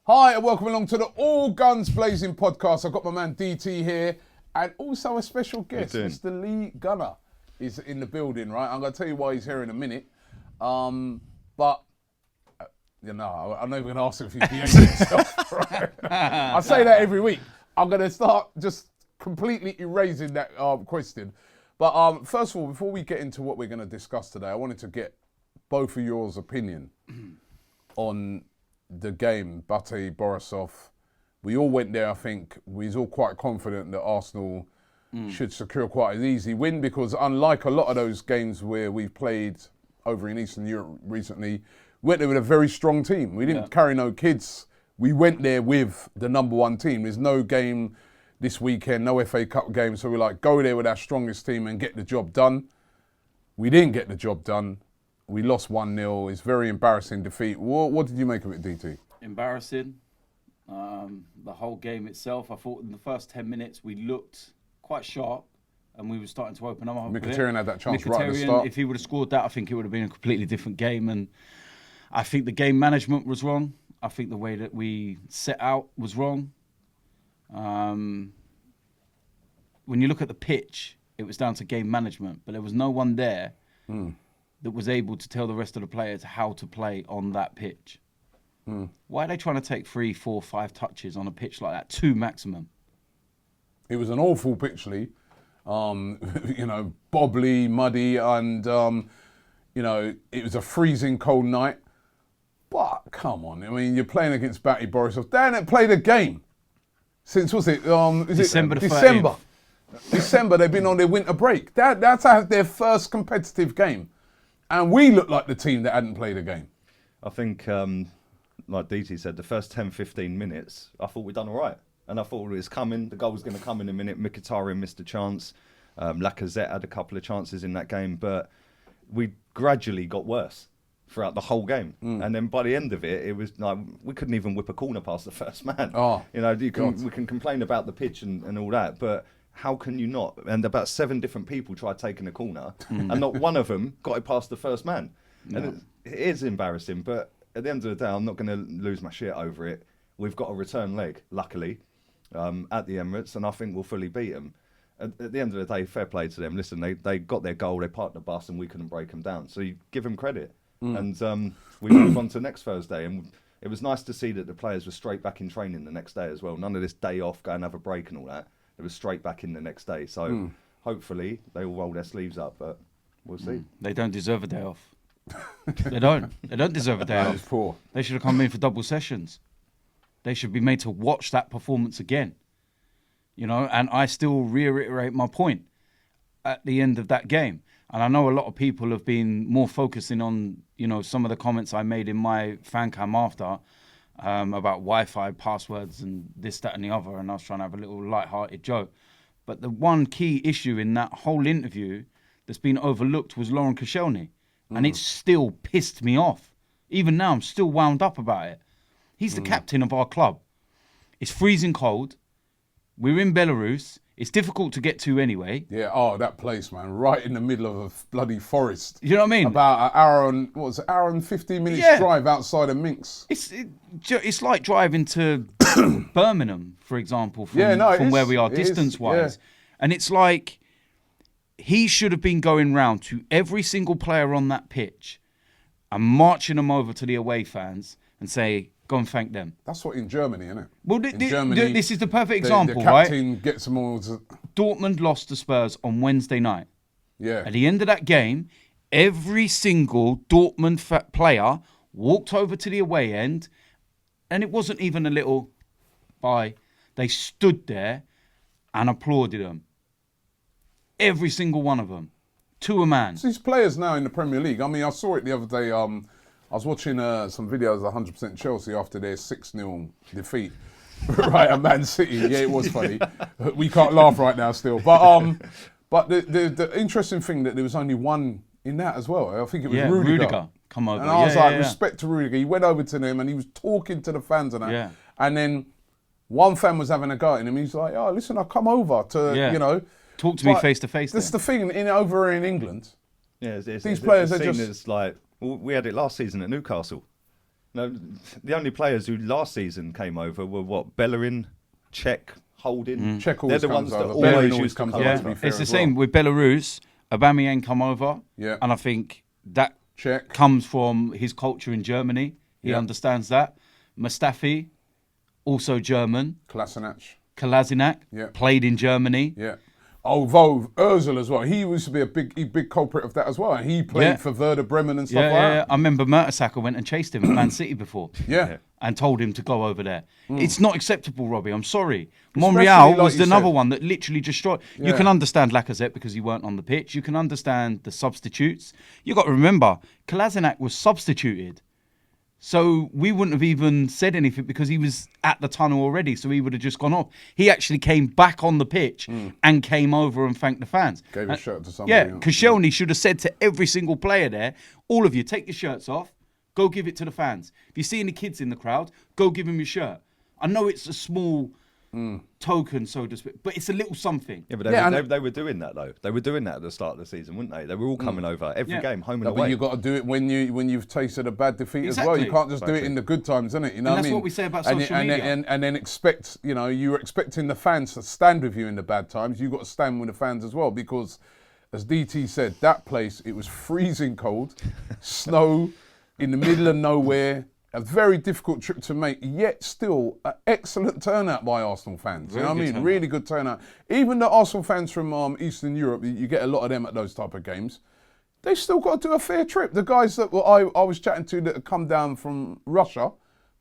Hi and welcome along to the All Guns Blazing podcast. I've got my man DT here and also a special guest, Mr. Lee Gunner is in the building, right? I'm going to tell you why he's here in a minute. But, you know, I'm not even going to ask him if he's behaving himself, right? I say that every week. I'm going to start just completely erasing that question. But first of all, before we get into what we're going to discuss today, I wanted to get both of yours opinion on the game, Bate, Borisov. We all went there, I think. We was all quite confident that Arsenal should secure quite an easy win because unlike a lot of those games where we've played over in Eastern Europe recently, we went there with a very strong team. We didn't carry no kids. We went there with the number one team. There's no game this weekend, no FA Cup game, so we're like, go there with our strongest team and get the job done. We didn't get the job done. We lost 1-0. It's a very embarrassing defeat. What did you make of it, DT? Embarrassing. The whole game itself, I thought in the first 10 minutes we looked quite sharp and we were starting to open up. Mkhitaryan had that chance right at the start. If he would have scored that, I think it would have been a completely different game. And I think the game management was wrong. I think the way that we set out was wrong. When you look at the pitch, it was down to game management, but there was no one there that was able to tell the rest of the players how to play on that pitch. Why are they trying to take 3, 4, 5 touches on a pitch like that? 2 maximum. It was an awful pitch, Lee. You know, bobbly, muddy, and, you know, it was a freezing cold night. But, come on, I mean, you're playing against Bate Borisov. They hadn't played a game since, was it? December the 30th. December, they've been on their winter break. That's their first competitive game. And we looked like the team that hadn't played a game. I think, like DT said, the first 10, 15 minutes, I thought we'd done all right. And I thought it was coming. The goal was going to come in a minute. Mkhitaryan missed a chance. Lacazette had a couple of chances in that game. But we gradually got worse throughout the whole game. And then by the end of it, it was like we couldn't even whip a corner past the first man. Oh, you know, we can complain about the pitch and all that, but how can you not? And about 7 different people tried taking a corner, and not one of them got it past the first man. No. And it is embarrassing, but at the end of the day, I'm not going to lose my shit over it. We've got a return leg, luckily, at the Emirates, and I think we'll fully beat them. At the end of the day, fair play to them. Listen, they got their goal, they parked the bus, and we couldn't break them down. So you give them credit. And we move on to next Thursday. And it was nice to see that the players were straight back in training the next day as well. None of this day off, go and have a break and all that. It was straight back in the next day. So hopefully they all roll their sleeves up, but we'll see. They don't deserve a day off. They don't. They don't deserve a day off. It's poor. They should have come in for double sessions. They should be made to watch that performance again. You know, and I still reiterate my point at the end of that game. And I know a lot of people have been more focusing on, you know, some of the comments I made in my fan cam after about Wi-Fi passwords and this, that and the other. And I was trying to have a little light-hearted joke. But the one key issue in that whole interview that's been overlooked was Lauren Koscielny. And it still pissed me off. Even now, I'm still wound up about it. He's the captain of our club. It's freezing cold. We're in Belarus. It's difficult to get to anyway. Yeah, that place, man, right in the middle of a bloody forest. You know what I mean? About an hour and 15 minutes drive outside of Minsk. It's like driving to Birmingham, for example, from where we are, distance-wise. Yeah. And it's like he should have been going round to every single player on that pitch and marching them over to the away fans and say, go and thank them. That's what in Germany, isn't it? Well, Germany, this is the perfect example, right? The captain right? gets them all to... Dortmund lost to Spurs on Wednesday night. Yeah. At the end of that game, every single Dortmund player walked over to the away end, and it wasn't even a little bye. They stood there and applauded them. Every single one of them. To a man. So these players now in the Premier League, I mean, I saw it the other day. I was watching some videos of 100% Chelsea after their 6-0 defeat, right, at Man City. Yeah, it was funny. We can't laugh right now still. But the interesting thing that there was only one in that as well. I think it was Rudiger. Come over. And I was respect to Rudiger. He went over to them and he was talking to the fans and that. Yeah. And then one fan was having a go at him. He's like, oh, listen, I'll come over to, you know. Talk to me face to face. That's the thing, over in England. Yeah, these players are seen just... as like... We had it last season at Newcastle. No, the only players who last season came over were what? Bellerin, Czech, Holding. Czech They're always the comes ones that over. always Bellerin used to come Yeah, to be over. fair it's the as same well. with Belarus. Aubameyang come over, Yeah. and I think that Czech. comes from his culture in Germany. He Yeah. understands that. Mustafi, also German. Kolasinac. Yeah. played in Germany. Yeah. Although Ozil as well, he used to be a big culprit of that as well. He played for Werder Bremen and stuff like Yeah, that. I remember Mertesacker went and chased him at Man City before. Yeah. And told him to go over there. It's not acceptable, Robbie. I'm sorry. Especially, Monreal like was you another said. one that literally destroyed. You Yeah. can understand Lacazette because he weren't on the pitch. You can understand the substitutes. You got to remember, Kolasinac was substituted. So we wouldn't have even said anything because he was at the tunnel already. So he would have just gone off. He actually came back on the pitch and came over and thanked the fans. Gave a shirt to somebody Yeah, else. Koscielny should have said to every single player there, all of you, take your shirts off. Go give it to the fans. If you see any kids in the crowd, go give them your shirt. I know it's a small token, so to speak, but it's a little something. Yeah, but they were doing that though. They were doing that at the start of the season, weren't they? They were all coming over every game, home and No, away. but you've got to do it when you've tasted a bad defeat as well. Exactly. You can't just do it in the good times, innit? You know what I that's mean? what we say about and, social and, media. And then expect, you're expecting the fans to stand with you in the bad times. You've got to stand with the fans as well because, as DT said, that place, it was freezing cold, snow, in the middle of nowhere. A very difficult trip to make, yet still an excellent turnout by Arsenal fans. You know what I mean? turnout. Really good turnout. Even the Arsenal fans from Eastern Europe, you get a lot of them at those type of games. They still got to do a fair trip. The guys that I was chatting to that had come down from Russia,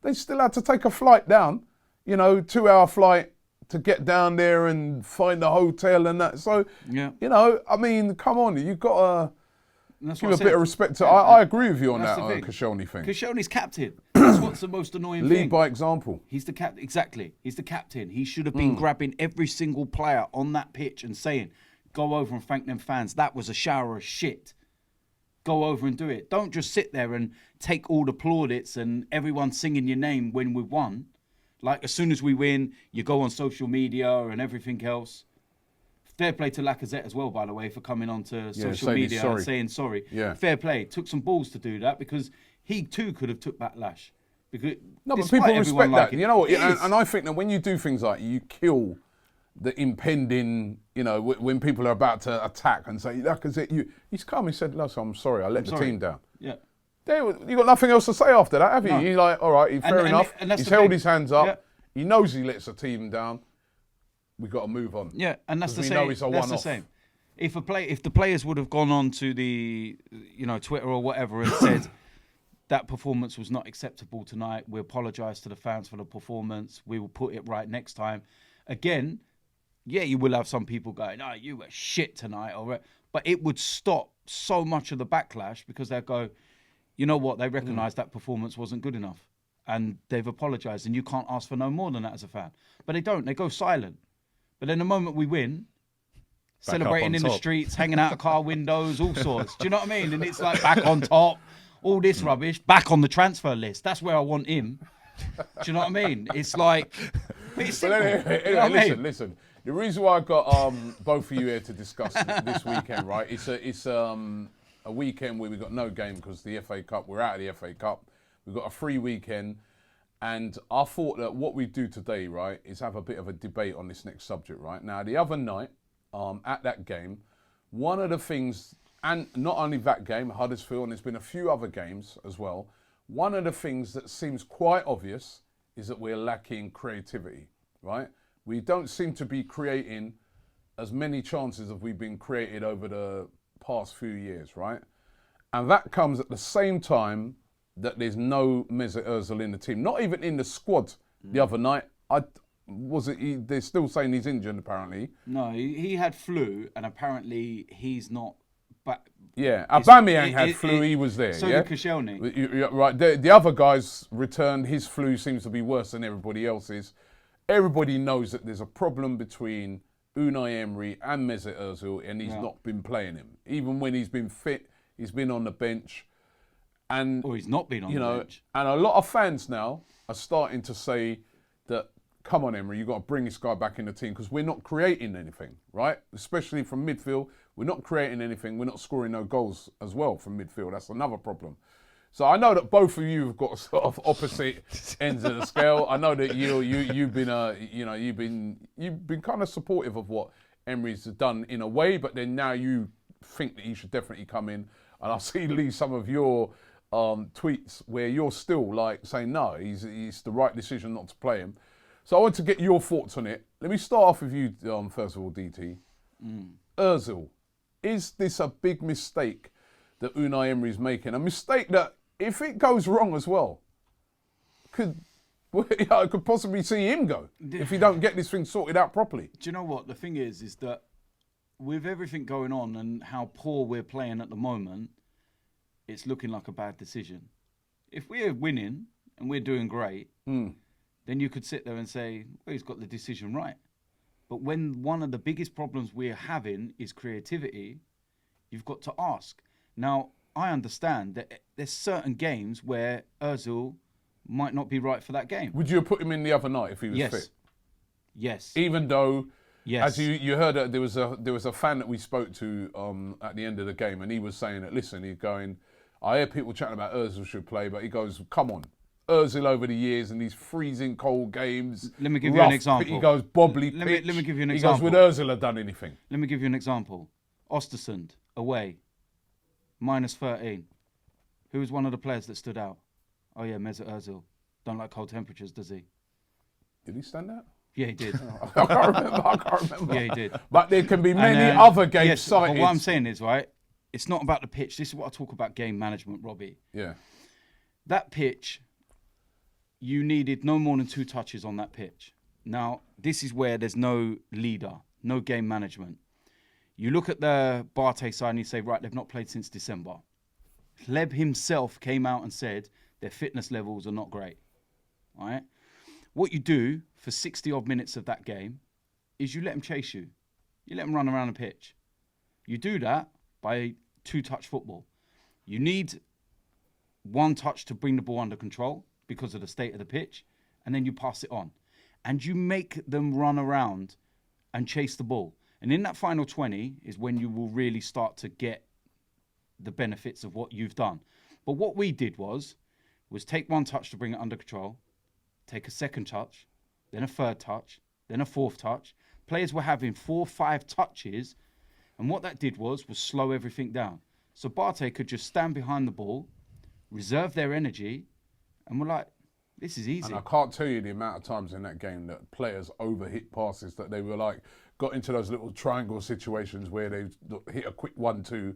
they still had to take a flight down. 2-hour flight to get down there and find a hotel and that. So, Yeah. I mean, come on, you've got to That's give what a I bit said. of respect to. I agree with you on That's that the thing. Koscielny thing. Koscielny's captain. That's what's the most annoying Lead thing. by example. He's the captain. Exactly. He's the captain. He should have been grabbing every single player on that pitch and saying, go over and thank them fans. That was a shower of shit. Go over and do it. Don't just sit there and take all the plaudits and everyone singing your name when we won. Like, as soon as we win, you go on social media and everything else. Fair play to Lacazette as well, by the way, for coming onto social saying he's media sorry. and saying sorry. Yeah. Fair play. Took some balls to do that because he too could have took backlash. Because No, but despite people everyone respect that. liking- You know what? It And, is. and I think that when you do things like you kill the impending, when people are about to attack and say, Lacazette, he's come, he said, listen, I'm sorry, I let the sorry. team down. Yeah. You got nothing else to say after that, have you? No. You're like, all right, fair enough. and that's He's the held thing. his hands up. Yeah. He knows he lets the team down. We've got to move on. Yeah, and that's the 'Cause we same. know it's a That's the one-off. same. If the players would have gone on to the Twitter or whatever and said that performance was not acceptable tonight, we apologise to the fans for the performance. We will put it right next time. Again, yeah, you will have some people going, "Oh, you were shit tonight," but it would stop so much of the backlash because they'll go, you know what? They recognise that performance wasn't good enough, and they've apologised, and you can't ask for no more than that as a fan. But they don't. They go silent. But then the moment we win, celebrating in the streets, hanging out of car windows, all sorts. Do you know what I mean? And it's like back on top, all this rubbish, back on the transfer list. That's where I want him. Do you know what I mean? It's like, but it's simple. Anyway, You know what I mean? listen. The reason why I got both of you here to discuss this weekend, right? It's a weekend where we got no game because the FA Cup. We're out of the FA Cup. We've got a free weekend, and I thought that what we do today, right, is have a bit of a debate on this next subject, right? Now, the other night, at that game, one of the things, and not only that game, Huddersfield, and there's been a few other games as well. One of the things that seems quite obvious is that we're lacking creativity, right? We don't seem to be creating as many chances as we've been created over the past few years, right? And that comes at the same time that there's no Mesut Ozil in the team, not even in the squad the other night. They're still saying he's injured apparently. No, he had flu, and apparently he's not back. Yeah, Aubameyang had flu, he was there. So yeah? did Koscielny. You're right, the other guys returned, his flu seems to be worse than everybody else's. Everybody knows that there's a problem between Unai Emery and Mesut Ozil, and he's not been playing him. Even when he's been fit, he's been on the bench. And Or he's not been on the bench. And a lot of fans now are starting to say that, come on, Emery, you've got to bring this guy back in the team because we're not creating anything, right? Especially from midfield. We're not creating anything. We're not scoring no goals as well from midfield. That's another problem. So I know that both of you have got sort of opposite ends of the scale. I know that you've been kind of supportive of what Emery's done in a way, but then now you think that he should definitely come in. And I see, Lee, some of your tweets where you're still like saying no, he's the right decision not to play him. So I want to get your thoughts on it. Let me start off with you first of all, DT. Ozil, is this a big mistake that Unai Emery's making? A mistake that, if it goes wrong as well, I could possibly see him go if he don't get this thing sorted out properly. Do you know what? The thing is that with everything going on and how poor we're playing at the moment, it's looking like a bad decision. If we're winning and we're doing great, then you could sit there and say, well, he's got the decision right. But when one of the biggest problems we're having is creativity, you've got to ask. Now, I understand that there's certain games where Ozil might not be right for that game. Would you have put him in the other night if he was fit? Yes. Even though, yes. as you heard, there was a fan that we spoke to at the end of the game, and he was saying that, listen, he's going, I hear people chatting about Ozil should play, but he goes, come on. Ozil over the years and these freezing cold games. Let me give you an example. He goes bobbly pitch. Let me give you an example. He goes, would Ozil have done anything? Let me give you an example. Ostersund, away, -13. Who was one of the players that stood out? Oh yeah, Mesut Ozil. Don't like cold temperatures, does he? Did he stand out? Yeah, he did. I can't remember. Yeah, he did. But there can be many other games cited. But what I'm saying is, right, it's not about the pitch. This is what I talk about game management, Robbie. Yeah. That pitch, you needed no more than 2 touches on that pitch. Now, this is where there's no leader, no game management. You look at the Barté side and you say, right, they've not played since December. Hleb himself came out and said their fitness levels are not great. All right? What you do for 60-odd minutes of that game is you let them chase you. You let them run around the pitch. You do that by 2-touch football. You need 1 touch to bring the ball under control because of the state of the pitch, and then you pass it on. And you make them run around and chase the ball. And in that final 20 is when you will really start to get the benefits of what you've done. But what we did was take 1 touch to bring it under control, take a 2nd touch, then a 3rd touch, then a 4th touch. Players were having 4 or 5 touches, and what that did was slow everything down. So Barté could just stand behind the ball, reserve their energy, and we're like, this is easy. And I can't tell you the amount of times in that game that players overhit passes, that they were like, got into those little triangle situations where they hit a quick 1-2,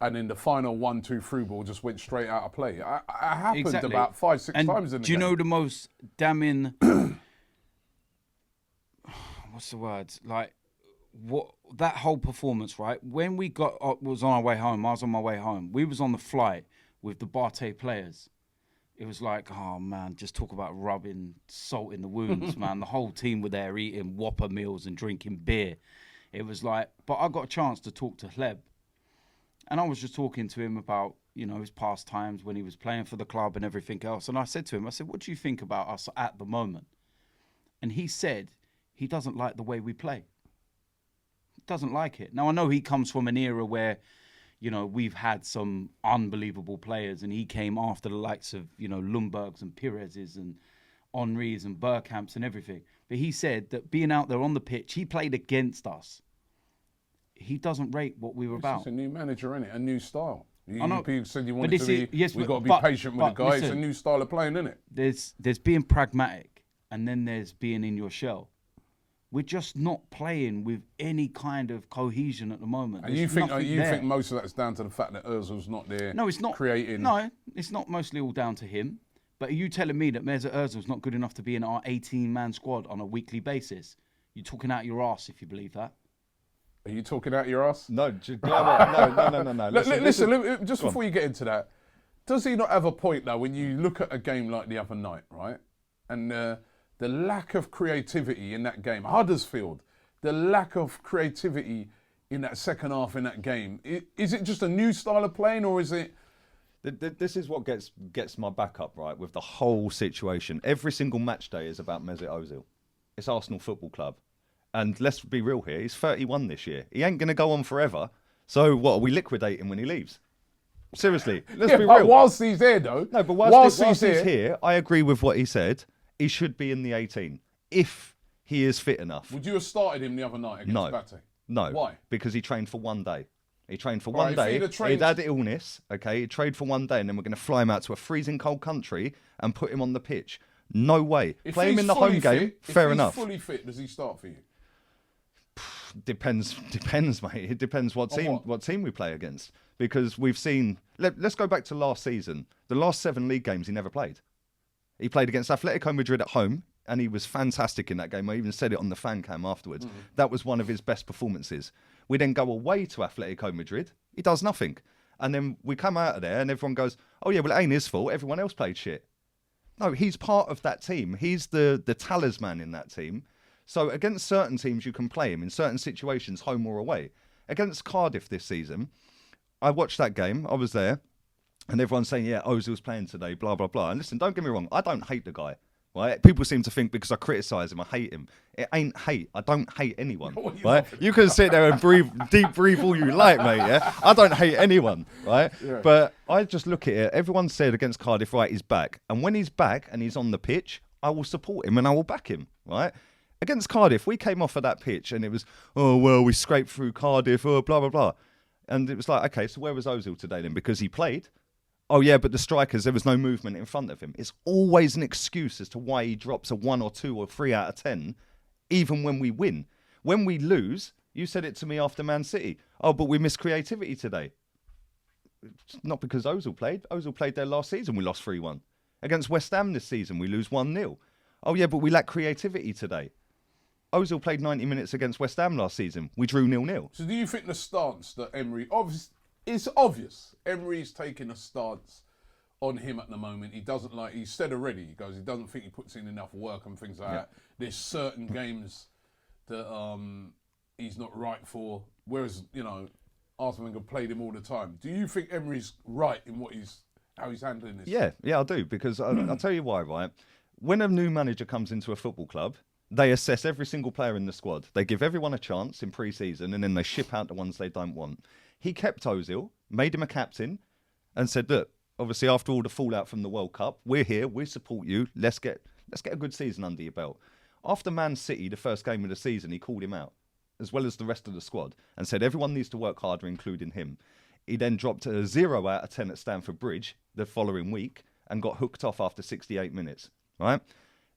and then the final 1-2 through ball just went straight out of play. It happened about 5-6 times in the game. Do you know the most damning, what's the word? Like, what that whole performance, right? When we was on our way home, I was on my way home. We was on the flight with the Barté players. It was like, oh man, just talk about rubbing salt in the wounds, man. The whole team were there eating Whopper meals and drinking beer. It was like, but I got a chance to talk to Hleb. And I was just talking to him about, his past times when he was playing for the club and everything else. And I said to him, what do you think about us at the moment? And he said he doesn't like the way we play. He doesn't like it. Now, I know he comes from an era where, we've had some unbelievable players, and he came after the likes of, Lundbergs and Pirez's and Henry's and Bergkamps and everything. But he said that being out there on the pitch, he played against us. He doesn't rate what we were about. It's a new manager, isn't it? A new style. People said you wanted to be, we've got to be patient with the guy. It's a new style of playing, isn't it? There's being pragmatic, and then there's being in your shell. We're just not playing with any kind of cohesion at the moment. And you think most of that's down to the fact that Ozil's not there? No, it's not creating. No, it's not mostly all down to him. But are you telling me that Mesut Ozil's not good enough to be in our 18-man squad on a weekly basis? You're talking out your arse if you believe that. Are you talking out your ass? No. No. Listen, just before you get into that, does he not have a point though when you look at a game like the other night, right? And the lack of creativity in that game, Huddersfield, the lack of creativity in that second half in that game, is it just a new style of playing, or is it? This is what gets my back up, right, with the whole situation. Every single match day is about Mesut Ozil. It's Arsenal Football Club. And let's be real here, he's 31 this year. He ain't going to go on forever. So what, are we liquidating when he leaves? Seriously, let's Yeah, be but real. whilst he's there, though. No, but whilst he's here, I agree with what he said. He should be in the 18 if he is fit enough. Would you have started him the other night against Bate? No. Why? Because he trained for one day. He trained for Right, one if day. he'd have He'd had illness, okay? He trained for one day, and then we're going to fly him out to a freezing cold country and put him on the pitch. No way. Play him in the home game, fair enough. If he's fully fit, does he start for you? Depends, mate. It depends what team we play against. Because we've seen... Let's go back to last season. The last 7 league games, he never played. He played against Atletico Madrid at home, and he was fantastic in that game. I even said it on the fan cam afterwards. That was one of his best performances. We then go away to Atletico Madrid. He does nothing. And then we come out of there and everyone goes, oh yeah, well, it ain't his fault. Everyone else played shit. No, he's part of that team. He's the talisman in that team. So against certain teams, you can play him in certain situations, home or away. Against Cardiff this season, I watched that game. I was there. And everyone's saying, yeah, Ozil's playing today, blah, blah, blah. And listen, don't get me wrong. I don't hate the guy. Right? People seem to think because I criticise him, I hate him. It ain't hate. I don't hate anyone. Right? You can sit there and deep breathe all you like, mate. Yeah, I don't hate anyone. Right? Yeah. But I just look at it. Everyone said against Cardiff, right? He's back, and when he's back and he's on the pitch, I will support him and I will back him. Right? Against Cardiff, we came off of that pitch and it was, oh well, we scraped through Cardiff, oh blah blah blah, and it was like, okay, so where was Ozil today then? Because he played. Oh, yeah, but the strikers, there was no movement in front of him. It's always an excuse as to why he drops a 1 or 2 or 3 out of 10, even when we win. When we lose, you said it to me after Man City. Oh, but we missed creativity today. It's not because Ozil played. Ozil played there last season. We lost 3-1. Against West Ham this season, we lose 1-0. Oh, yeah, but we lack creativity today. Ozil played 90 minutes against West Ham last season. We drew 0-0. So do you think the stance that Emery... It's obvious. Emery's taking a stance on him at the moment. He doesn't like... He said already, he goes, he doesn't think he puts in enough work and things like that. There's certain games that he's not right for. Whereas, you know, Arsene Wenger played him all the time. Do you think Emery's right in how he's handling this? Yeah, I do. Because I'll tell you why, right? When a new manager comes into a football club, they assess every single player in the squad. They give everyone a chance in pre-season and then they ship out the ones they don't want. He kept Ozil, made him a captain, and said, look, obviously after all the fallout from the World Cup, we're here, we support you, let's get a good season under your belt. After Man City, the first game of the season, he called him out, as well as the rest of the squad, and said everyone needs to work harder, including him. He then dropped a 0 out of 10 at Stamford Bridge the following week and got hooked off after 68 minutes, right?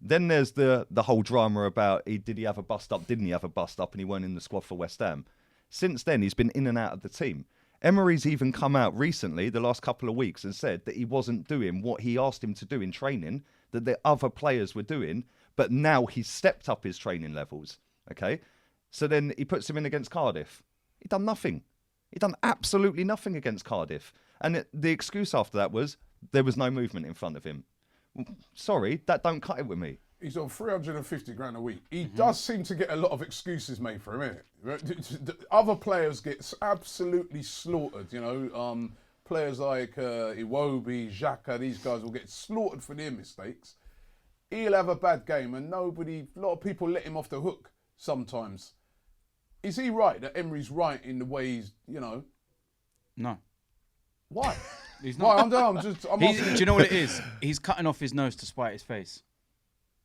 Then there's the whole drama about did he have a bust up, didn't he have a bust up, and he weren't in the squad for West Ham. Since then, he's been in and out of the team. Emery's even come out recently, the last couple of weeks, and said that he wasn't doing what he asked him to do in training, that the other players were doing, but now he's stepped up his training levels, okay? So then he puts him in against Cardiff. He done nothing. He done absolutely nothing against Cardiff. And the excuse after that was there was no movement in front of him. Sorry, that don't cut it with me. He's on 350 grand a week. He does seem to get a lot of excuses made for him, innit? Other players get absolutely slaughtered, you know. Players like Iwobi, Xhaka, these guys will get slaughtered for their mistakes. He'll have a bad game and a lot of people let him off the hook sometimes. Is he right that Emery's right in the way he's, you know? No. Why? He's not. Well, I'm do you know what it is? He's cutting off his nose to spite his face.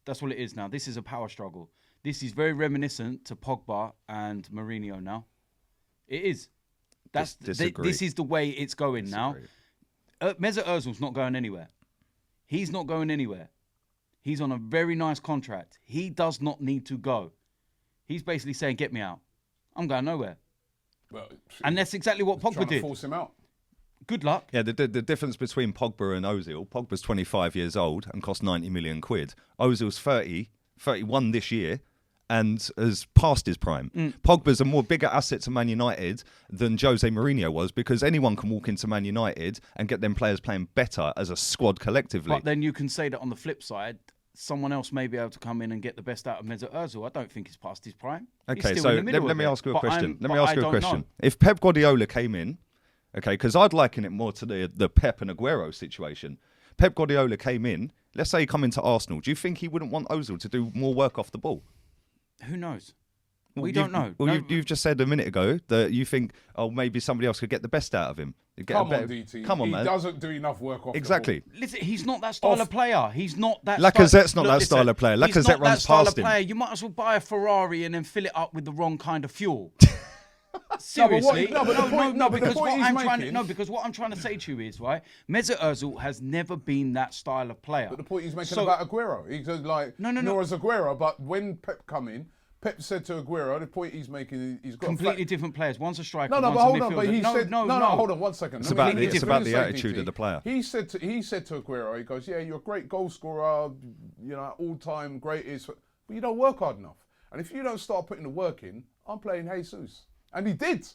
That's what it is now. This is a power struggle. This is very reminiscent to Pogba and Mourinho now. It is. This is the way it's going now. Mesut Ozil's not going anywhere. He's not going anywhere. He's on a very nice contract. He does not need to go. He's basically saying, get me out. I'm going nowhere. Well, and that's exactly what Pogba did. Force him out. Good luck. Yeah, the difference between Pogba and Ozil, Pogba's 25 years old and cost 90 million quid. Ozil's 31 this year and has passed his prime. Pogba's a bigger asset to Man United than Jose Mourinho was because anyone can walk into Man United and get them players playing better as a squad collectively. But then you can say that on the flip side, someone else may be able to come in and get the best out of Mesut Ozil. I don't think he's past his prime. Okay, so let me ask you a question. If Pep Guardiola came in, okay, because I'd liken it more to the Pep and Aguero situation. Pep Guardiola came in, let's say he come into Arsenal. Do you think he wouldn't want Ozil to do more work off the ball? Who knows? We don't know. Well, No, you've just said a minute ago that you think, maybe somebody else could get the best out of him. Come on, DT. Come on, he man. doesn't do enough work off Exactly. the ball. listen, he's not that style of player. He's not that. Lacazette's not that style of player. He's Lacazette not that runs style past of him. player. You might as well buy a Ferrari and then fill it up with the wrong kind of fuel. Seriously, because what I'm trying to say to you is, right, Mesut Ozil has never been that style of player. But the point he's making about Aguero, he's like, nor is Aguero, but when Pep come in, Pep said to Aguero, the point he's making, he's got completely different players. One's a striker, but one's hold a on, midfielder. but he said, hold on 1 second. It's about the attitude of the player. He said to Aguero, he goes, yeah, you're a great goal scorer, all-time greatest, but you don't work hard enough. And if you don't start putting the work in, I'm playing Jesus. And he did.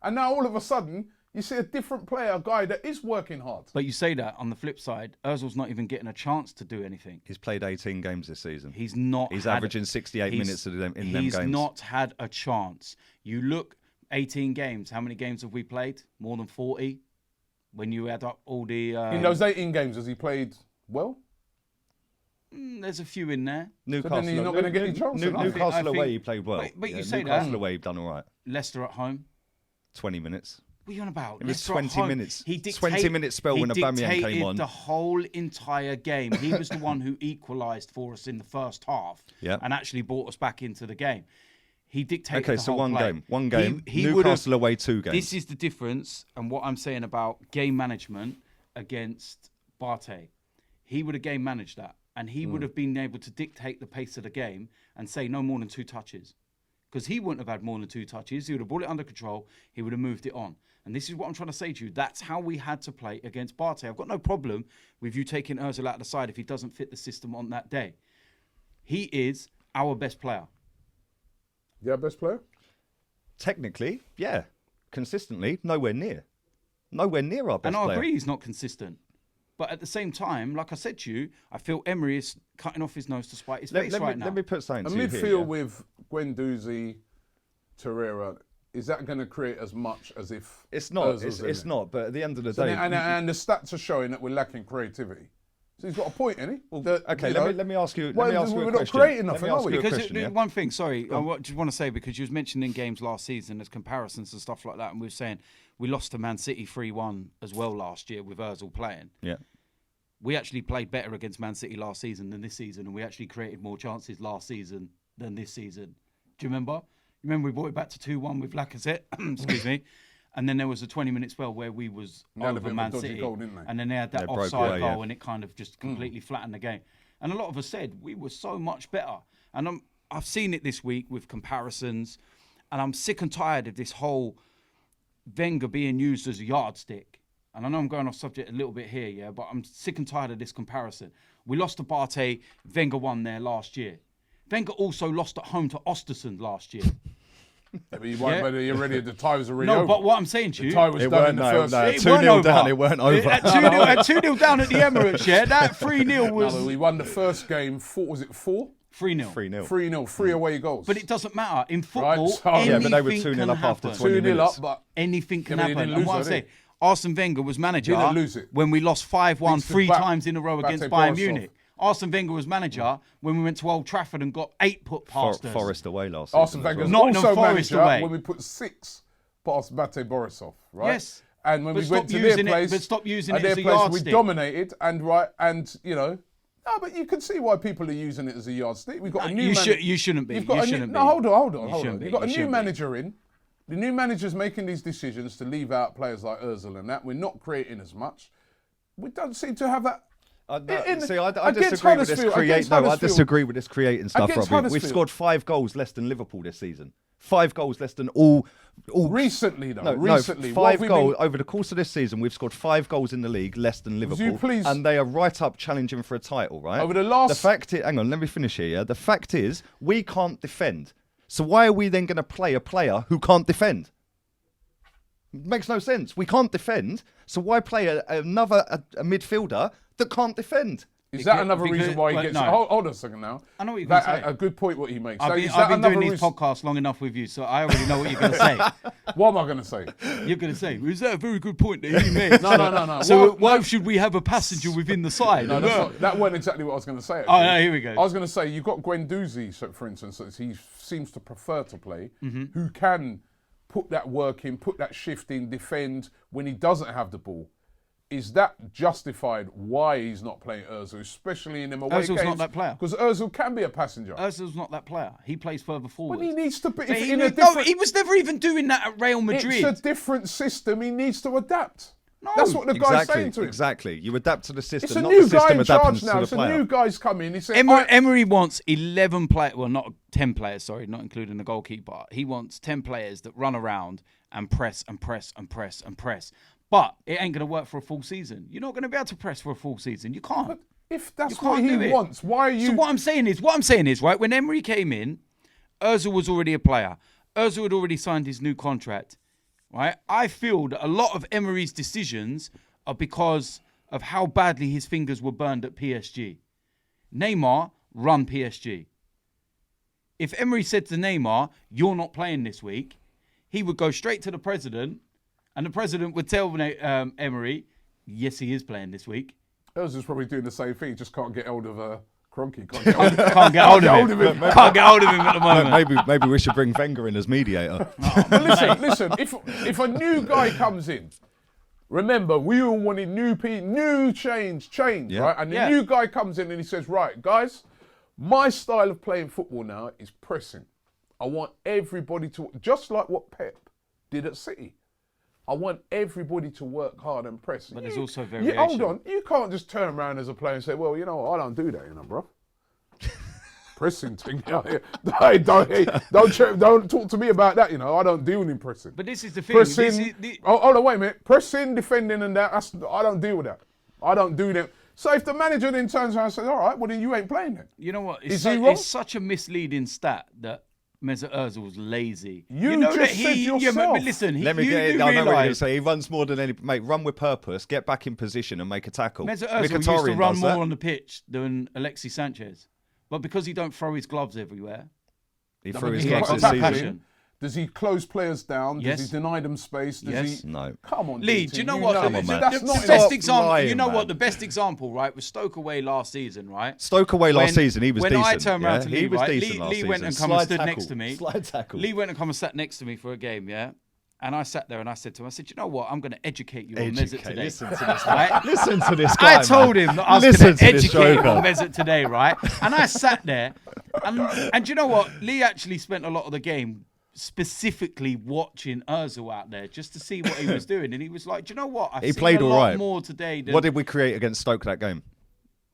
And now all of a sudden, you see a different player, a guy that is working hard. But you say that, on the flip side, Ozil's not even getting a chance to do anything. He's played 18 games this season. He's not. He's averaging 68 minutes in them games. He's not had a chance. You look, 18 games. How many games have we played? More than 40? When you add up all the... in those 18 games, has he played well? There's a few in there. Newcastle, so then he's not going to get any chance. Newcastle away, he played well. But you say Newcastle away, done all right. Leicester at home. 20 minutes. What are you on about? It was 20 minutes. 20-minute spell when Aubameyang came on. He dictated the whole entire game. He was the one who equalised for us in the first half and actually brought us back into the game. He dictated the whole play. One game. Newcastle away, 2 games. This is the difference, and what I'm saying about game management against Partey. He would have game managed that, and he would have been able to dictate the pace of the game and say no more than 2 touches. Because he wouldn't have had more than 2 touches. He would have brought it under control. He would have moved it on. And this is what I'm trying to say to you. That's how we had to play against Partey. I've got no problem with you taking Ozil out of the side if he doesn't fit the system on that day. He is our best player. Yeah, best player? Technically, yeah. Consistently, nowhere near. Nowhere near our best player. And I agree he's not consistent. But at the same time, like I said to you, I feel Emery is cutting off his nose to spite his face right now. Let me put something to you here. A midfield with Guendouzi, Torreira, is that going to create as much as if... It's not. It's not. But at the end of the day... And the stats are showing that we're lacking creativity. So he's got a point, isn't he? Well, let me ask you. We're not creating nothing, are we? Because one thing, sorry, I just want to say, because you was mentioning games last season, there's comparisons and stuff like that, and we were saying we lost to Man City 3-1 as well last year with Ozil playing. Yeah. We actually played better against Man City last season than this season, and we actually created more chances last season than this season. Do you remember? Remember we brought it back to 2-1 with Lacazette, excuse me, and then there was a 20-minute spell where we was over Man City, goal, and then they had that offside goal, and it kind of just completely flattened the game. And a lot of us said we were so much better. And I've seen it this week with comparisons, and I'm sick and tired of this whole Wenger being used as a yardstick. And I know I'm going off subject a little bit here, yeah, but I'm sick and tired of this comparison. We lost to Partey, Wenger won there last year. Wenger also lost at home to Ostersund last year. Yeah, but you weren't already, the tie was already over. over. But what I'm saying to you... The tie was done in the first... 2-0 down, it weren't over. At 2-0 down at the Emirates, yeah, that 3-0 was... No, we won the first game, was it 4? 3-0. 3-0, 3 away goals. But it doesn't matter. In football, but they were 2-0 can up after happen. 20 minutes. 2-0 up, but... Anything can happen. And what I'm saying, Arsene Wenger was manager when we lost 5-1 3 times in a row against Bayern Munich. Arsene Wenger was manager when we went to Old Trafford and got 8 put past us. Forest away last season. Arsene Wenger was Nottingham also Forest manager away. when we put 6 past Bate Borisov, right? Yes. And when But we went to stop their using it- place, but stop using it at as their a place, yardstick. we dominated, no, but you can see why people are using it as a yardstick. We've got a new manager. You shouldn't be. You've got you shouldn't be. No, hold on. shouldn't You've be. got a You new shouldn't manager in. The new manager's making these decisions to leave out players like Ozil and that. We're not creating as much. We don't seem to have that. I disagree with this I disagree with this creating stuff, Robbie. We've scored 5 goals less than Liverpool this season. 5 goals less than all. Recently, though. Recently. 5 goals. Over the course of this season, we've scored 5 goals in the league less than Liverpool. And they are right up challenging for a title, right? Over the last... The fact is, hang on, let me finish here, yeah? The fact is, we can't defend. So why are we then going to play a player who can't defend? It makes no sense. We can't defend. So why play another midfielder that can't defend? Is that another reason why he gets... No. Hold on a second now. I know what you're going to say. A good point what he makes. I've been doing these podcasts long enough with you, so I already know what you're going to say. What am I going to say? You're going to say, is that a very good point that he made? No. So why should we have a passenger within the side? No, that wasn't exactly what I was going to say. Oh, no, here we go. I was going to say, you've got Guendouzi, so for instance, that he seems to prefer to play, who can put that work in, put that shift in, defend when he doesn't have the ball. Is that justified why he's not playing Ozil, especially in them away games? Ozil's not that player. Because Ozil can be a passenger. Ozil's not that player. He plays further forward. But he needs to be... He was never even doing that at Real Madrid. It's a different system. He needs to adapt. No, that's what the guy's saying to him. Exactly. You adapt to the system, it's a not new the system guy in adapting charge now. to the player. It's a new guy's come in. He said, Emery wants 11 players, well, not 10 players, sorry, not including the goalkeeper. He wants 10 players that run around and press and press and press and press. But it ain't going to work for a full season. You're not going to be able to press for a full season. You can't. But if that's what he wants, why are you... So what I'm saying is, right, when Emery came in, Ozil was already a player. Ozil had already signed his new contract, right? I feel that a lot of Emery's decisions are because of how badly his fingers were burned at PSG. Neymar run PSG. If Emery said to Neymar, you're not playing this week, he would go straight to the president, and the president would tell Emery, yes, he is playing this week. Ozil's probably doing the same thing, just can't get hold of Kroenke. Can't get hold of him. Can't get hold of him at the moment. Maybe we should bring Wenger in as mediator. But listen, if a new guy comes in, remember, we all wanted new change, right? And the new guy comes in and he says, right, guys, my style of playing football now is pressing. I want everybody to, just like what Pep did at City. I want everybody to work hard and press. But there's also variation. Hold on. You can't just turn around as a player and say, well, you know what, I don't do that, bro. Pressing thing. Hey, don't talk to me about that, I don't deal in pressing. But this is the thing. Pressing, hold on, wait a minute. Pressing, defending and that, I don't deal with that. I don't do that. So if the manager then turns around and says, all right, well then you ain't playing then. You know what? It's such a misleading stat that Mesut Ozil's lazy. You just said yourself. Yeah, but listen, Let me get it. I know what you're going to say. He runs more than any... Mate, run with purpose, get back in position and make a tackle. Mesut Ozil used to run more on the pitch than Alexis Sanchez. But because he don't throw his gloves everywhere... He threw his gloves this season. Does he close players down? Yes. Does he deny them space? Does he... No. Come on, Lee, do you know what? The best example, lying, you know man. what? The best example, right, was Stoke away last season, right? Stoke away last season, he was decent. When I turned around to Lee, he was right, decent last Lee went season. and come and stood next to me. Slide tackle. Lee went and come and sat next to me for a game, yeah? And I sat there and I said to him, you know what? I'm going to educate you on Mesut today. Listen to this, right? Listen to this guy, I told him that I was going to educate him on man. Mesut today, right? And I sat there, and you know what? Lee actually spent a lot of the game specifically watching Ozil out there just to see what he was doing. And he was like, do you know what? He played all right. More today than... What did we create against Stoke that game?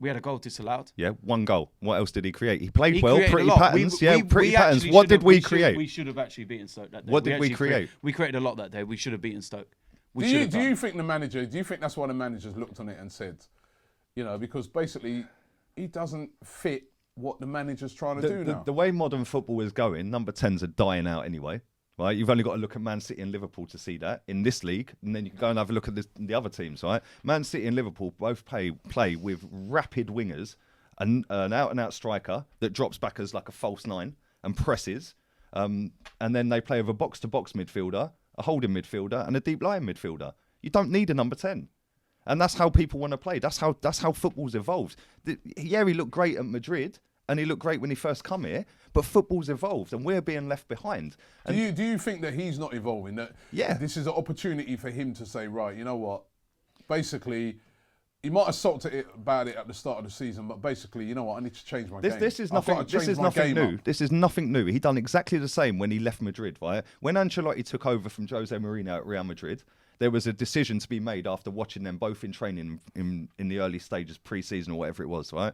We had a goal disallowed. Yeah, one goal. What else did he create? He played well, pretty patterns. Pretty patterns. What did we create? We should have actually beaten Stoke that day. What did we create? We created a lot that day. We should have beaten Stoke. Do you think that's why the managers looked on it and said, because basically he doesn't fit what the manager's trying to do now? The way modern football is going, number 10s are dying out anyway. Right, you've only got to look at Man City and Liverpool to see that in this league, and then you can go and have a look at the other teams. Right, Man City and Liverpool both play with rapid wingers, an out-and-out striker that drops back as like a false nine and presses, and then they play with a box-to-box midfielder, a holding midfielder, and a deep-lying midfielder. You don't need a number 10, and that's how people want to play. That's how football's evolved. He looked great at Madrid. And he looked great when he first come here, but football's evolved and we're being left behind. And do you think that he's not evolving? That this is an opportunity for him to say, right, you know what? Basically, he might have sulked about it at the start of the season, but basically, you know what? I need to change my game. This is nothing new. This is nothing new. He done exactly the same when he left Madrid, right? When Ancelotti took over from Jose Mourinho at Real Madrid, there was a decision to be made after watching them both in training in the early stages, pre-season or whatever it was, right?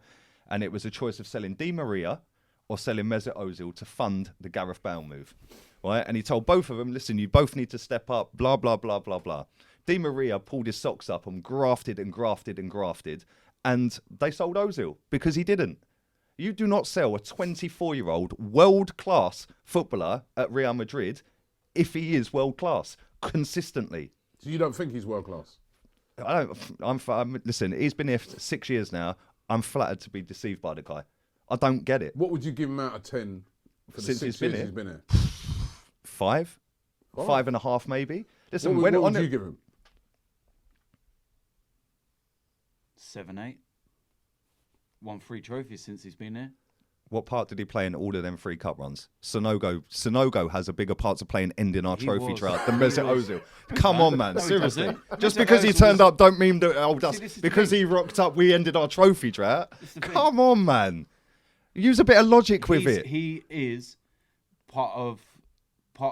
And it was a choice of selling Di Maria or selling Mesut Ozil to fund the Gareth Bale move, right? And he told both of them, listen, you both need to step up, blah, blah, blah, blah, blah. Di Maria pulled his socks up and grafted and grafted and grafted, and they sold Ozil because he didn't. You do not sell a 24-year-old world-class footballer at Real Madrid if he is world-class consistently. So you don't think he's world-class? Listen, he's been here for 6 years now. I'm flattered to be deceived by the guy. I don't get it. What would you give him out of 10 for the Since 6 he's been years here? he's been here? 5, Oh. 5.5 maybe. Listen, What would you give him? 7, 8. Won 3 trophies since he's been here. What part did he play in all of them 3 cup runs? Sonogo has a bigger part to play in ending our trophy was. drought than Mesut Ozil. Come on, man. No, he Seriously. doesn't. Just Mesut because he Ozil turned was- up don't mean that See, this is the because thing. he rocked up, we ended our trophy drought. the thing. Come on, man. Use a bit of logic with it. He is part of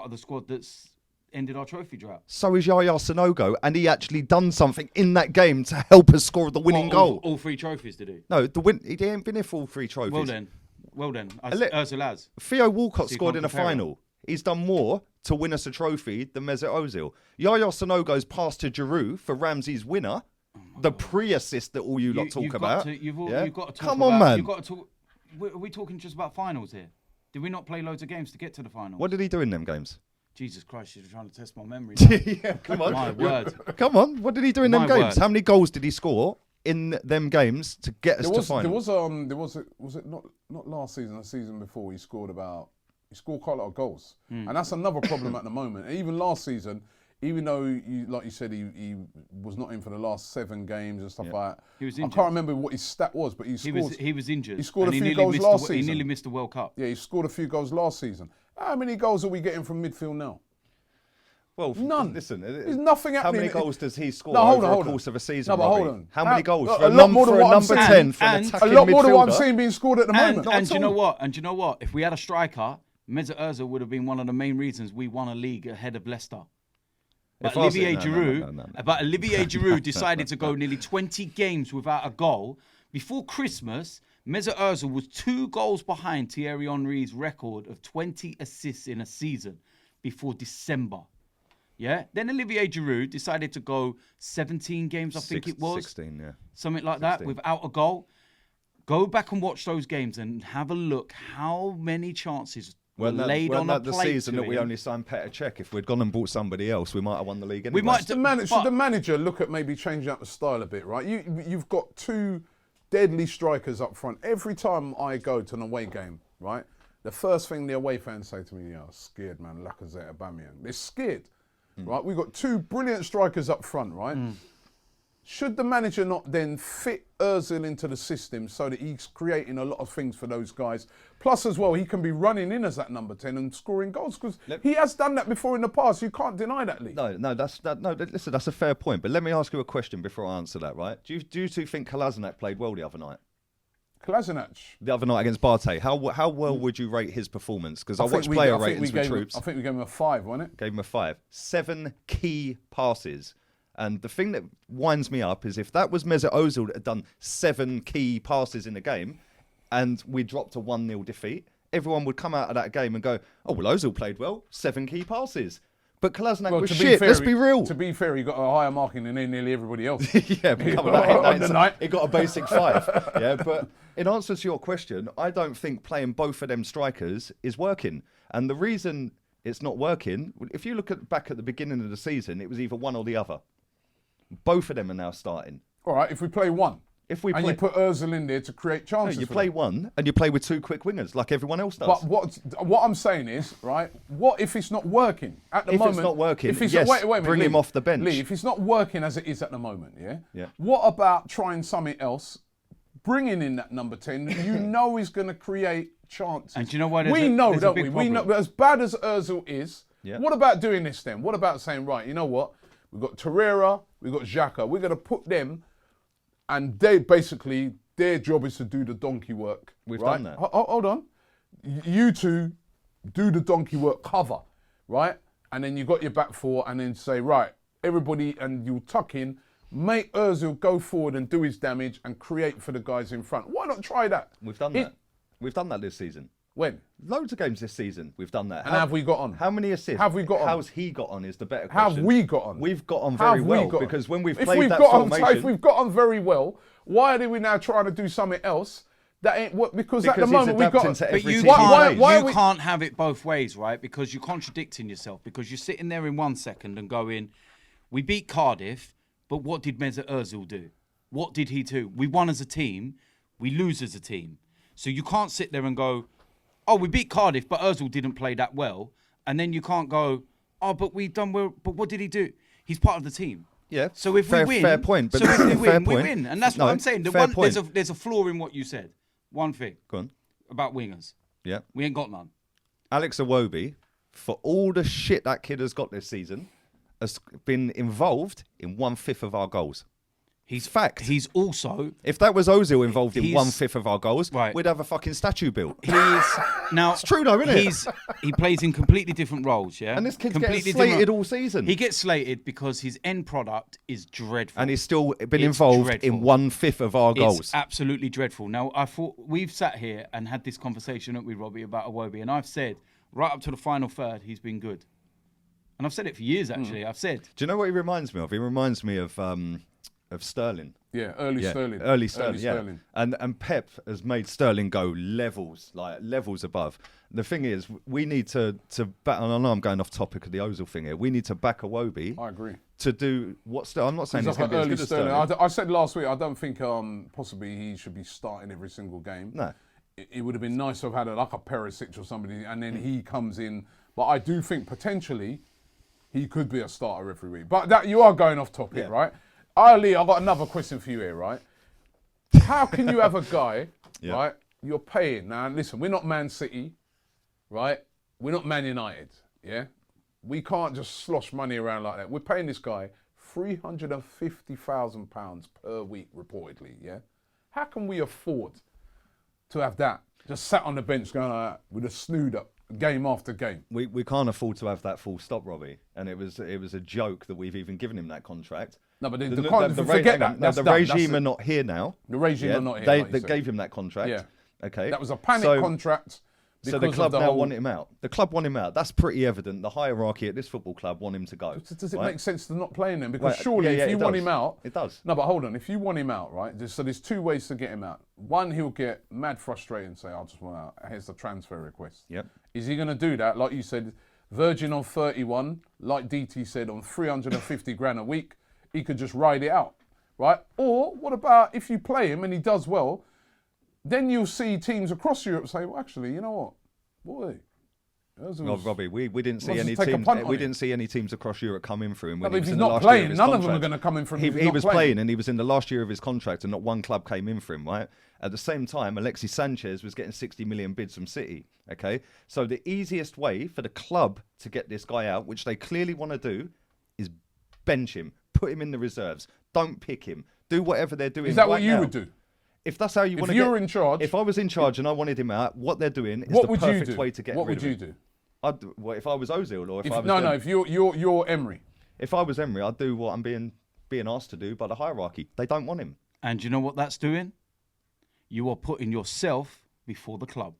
the squad that's ended our trophy drought. So is Yaya Sonogo, and he actually done something in that game to help us score the winning goal. All 3 trophies, did he? No, he ain't been here for all 3 trophies. Well then, li- Ozil has. Theo Walcott So you scored can't in a compare it. final. He's done more to win us a trophy than Mesut Ozil. Yaya Sonogo's pass to Giroud for Ramsey's winner, the pre-assist that all you lot talk about. You've Yeah? got to talk Come about, on, man. You've got to talk. Are we talking just about finals here? Did we not play loads of games to get to the finals? What did he do in them games? Jesus Christ, you're trying to test my memory. Yeah, come on. My word. Come on. What did he do in them My games? word. How many goals did he score in them games to get us to finals? Was it not last season, the season before, he scored quite a lot of goals. And that's another problem at the moment. And even last season, even though, like you said, he was not in for the last 7 games and stuff like that. He was I injured. can't remember what his stat was, but he scored. He was injured. He scored and a few nearly goals missed last He season. nearly missed the World Cup. Yeah, he scored a few goals last season. How many goals are we getting from midfield now? Well, None. Listen, There's nothing how happening. many goals does he score No, hold over on, the hold on. course of a season? No, but hold Robbie? on. How many goals? A For a lot more than what I'm number saying. 10 for an And- attacking A lot more than what I'm midfielder? seeing being scored at the moment. And do you know what? And do you know what? If we had a striker, Mesut Ozil would have been one of the main reasons we won a league ahead of Leicester. But If I was- Olivier no, Giroud, no. but Olivier Giroud decided to go nearly 20 games without a goal. Before Christmas, Mesut Ozil was 2 goals behind Thierry Henry's record of 20 assists in a season before December. Yeah. Then Olivier Giroud decided to go 17 games, I think it was. 16, yeah. Something like that, 16. without a goal. Go back and watch those games and have a look how many chances were laid on a the plate season to that we him. only signed Petr Cech. If we'd gone and bought somebody else, we might have won the league anyway. We might Should the manager look at maybe changing up the style a bit, right? You've got 2 deadly strikers up front. Every time I go to an away game, right, the first thing the away fans say to me, yeah, scared, man, Lacazette, Aubameyang. They're scared, right? We've got 2 brilliant strikers up front, right? Should the manager not then fit Ozil into the system so that he's creating a lot of things for those guys? Plus, as well, he can be running in as that number 10 and scoring goals because he has done that before in the past. You can't deny that, Lee. No, listen, that's a fair point. But let me ask you a question before I answer that, right? Do you 2 think Kolasinac played well the other night? Kolasinac. The other night against Barté. How well would you rate his performance? Because I watched player ratings with troops. I think we gave him a 5, wasn't it? Gave him a 5. 7 key passes. And the thing that winds me up is if that was Mesut Ozil that had done 7 key passes in a game and we dropped a 1-0 defeat, everyone would come out of that game and go, oh, well, Ozil played well, 7 key passes. But Kolasinac was shit, let's be real. To be fair, he got a higher marking than nearly everybody else. Yeah, but come on, he got a basic 5. Yeah, but in answer to your question, I don't think playing both of them strikers is working. And the reason it's not working, if you look back at the beginning of the season, it was either one or the other. Both of them are now starting. All right, if we play one, you put Ozil in there to create chances. No, you play one and you play with 2 quick wingers like everyone else does. But what I'm saying is, right, what if it's not working at the moment? If it's not working, wait a minute, bring him off the bench. Lee, if it's not working as it is at the moment, Yeah. what about trying something else, bringing in that number 10, you know is going to create chances. And do you know what? We know, there's don't a we? big We know, problem. but as bad as Ozil is, Yeah. what about doing this then? What about saying, right, you know what? We've got Torreira, we've got Xhaka. We're going to put them, and they basically, their job is to do the donkey work. We've right? done that. Hold on. You 2 do the donkey work cover, right? And then you got your back 4 and then say, right, everybody, and you tuck in, make Ozil go forward and do his damage and create for the guys in front. Why not try that? We've done that. We've done that this season. When? Loads of games this season, we've done that. And have we got on? How many assists? Have we got on? How's he got on is the better question. Have we got on? We've got on very well because when we've played that formation... If we've got on very well, why are we now trying to do something else that ain't what? Because at the moment we've got... But you can't have it both ways, right? Because you're contradicting yourself. Because you're sitting there in 1 second and going, we beat Cardiff, but what did Mesut Ozil do? What did he do? We won as a team. We lose as a team. So you can't sit there and go, oh, we beat Cardiff, but Ozil didn't play that well. And then you can't go, oh, but we've done well. But what did he do? He's part of the team. Yeah. So if we win, fair point. But so if we fair win, we point. win, and that's No, what I'm saying. fair point. There's a flaw in what you said. One thing. Go on. About wingers. Yeah. We ain't got none. Alex Iwobi, for all the shit that kid has got this season, has been involved in 1/5 of our goals. He's fact. He's also. If that was Ozil involved in 1/5 of our goals, right. we'd have a fucking statue built. Now it's true though, isn't it? He plays in completely different roles, yeah. And this kid's completely getting slated all season. He gets slated because his end product is dreadful, and he's still been involved in 1/5 of our goals. It's absolutely dreadful. Now I thought we've sat here and had this conversation, haven't we, Robbie, about Iwobi, and I've said right up to the final third he's been good, and I've said it for years actually. I've said. Do you know what he reminds me of? He reminds me of Sterling. Yeah, early Sterling. Early Sterling. And Pep has made Sterling go levels above. The thing is, we need to back, and I know I'm going off topic of the Ozil thing here, we need to back Iwobi. I agree. To do what I'm not saying he's going to be as good as Sterling. I said last week, I don't think possibly he should be starting every single game. No. It would have been nice to have had like a Perisic or somebody, and then he comes in. But I do think potentially he could be a starter every week. But that you are going off topic, right? Ali, I've got another question for you here, right? How can you have a guy, right? You're paying. Now, listen, we're not Man City, right? We're not Man United, yeah? We can't just slosh money around like that. We're paying this guy £350,000 per week, reportedly, yeah? How can we afford to have that just sat on the bench going like that with a snood up game after game? We can't afford to have that full stop, Robbie. And it was a joke that we've even given him that contract. No, but forget that. The regime are not here now. The regime are not here. They gave him that contract. Yeah. Okay. That was a panic contract. So the club now want him out. The club want him out. That's pretty evident. The hierarchy at this football club want him to go. Does it make sense to not play him? Because surely if you want him out... It does. No, but hold on. If you want him out, right? So there's two ways to get him out. One, he'll get mad frustrated and say, I just want out. Here's the transfer request. Yep. Is he going to do that? Like you said, Virgin on 31, like DT said, on 350 grand a week, he could just ride it out, right? Or what about if you play him and he does well, then you'll see teams across Europe say, well, actually, you know what? Boy, Robbie, we didn't see any teams. We didn't see any teams across Europe come in for him. No, but if he's not playing, none of them are going to come in for him. He was playing, and he was in the last year of his contract, and not one club came in for him. Right. At the same time, Alexis Sanchez was getting 60 million bids from City. Okay, so the easiest way for the club to get this guy out, which they clearly want to do, is bench him, put him in the reserves. Don't pick him. Do whatever they're doing. Is that right what you now. would do? If that's how you want to get... If you're in charge... If I was in charge and I wanted him out, what they're doing is the perfect way to get rid of him. What would you do? Well, if I was Ozil or if I was... if you're Emery. If I was Emery, I'd do what I'm being asked to do by the hierarchy. They don't want him. And you know what that's doing? You are putting yourself before the club.